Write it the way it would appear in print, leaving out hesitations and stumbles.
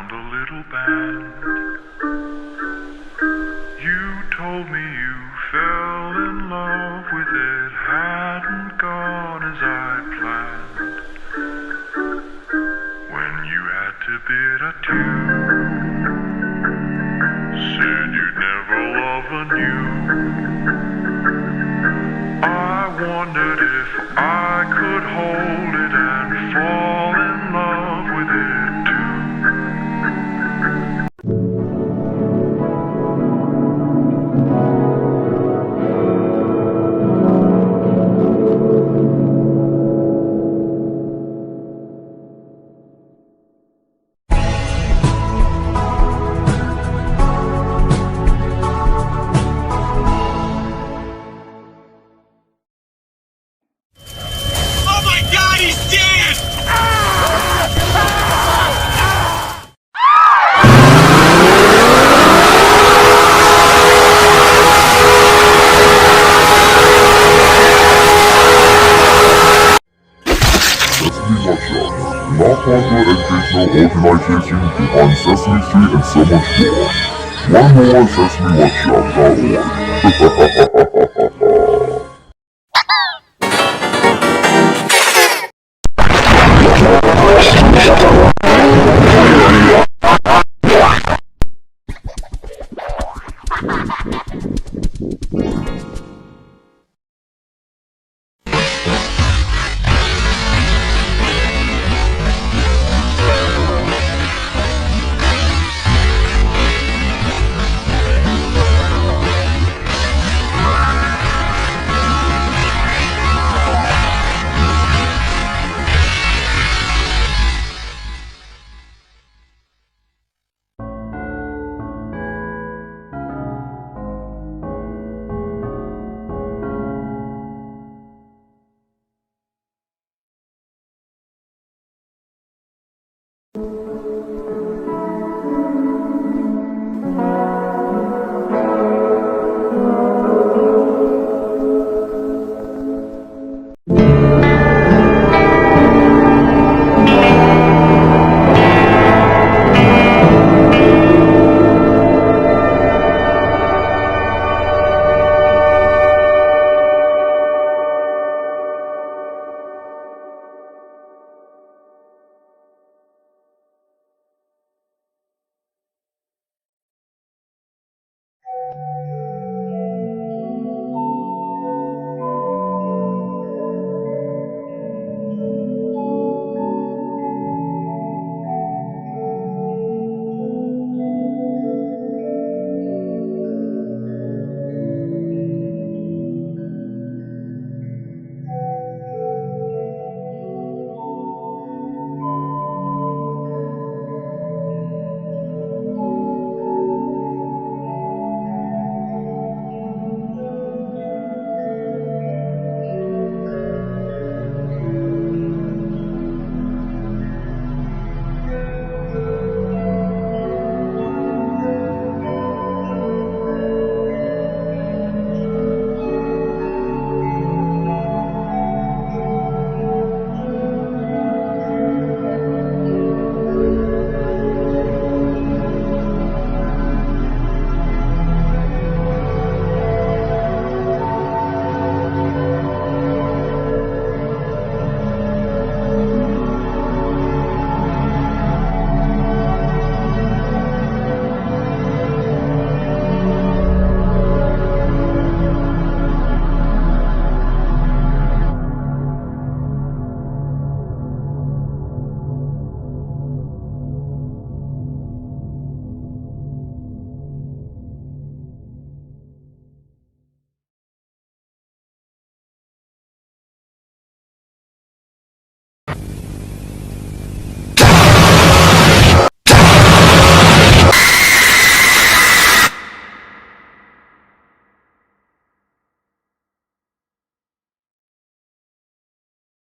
found a little band. You told me you fell in love with it, hadn't gone as I planned. When you had to bid adieu, said you'd never love anew. I wondered if I could hold it and fall in love with it too. Oh my God, he's dead! Non-profit educational organization on Sesame Street and so much more. Learn more at SesameWatchShop.org.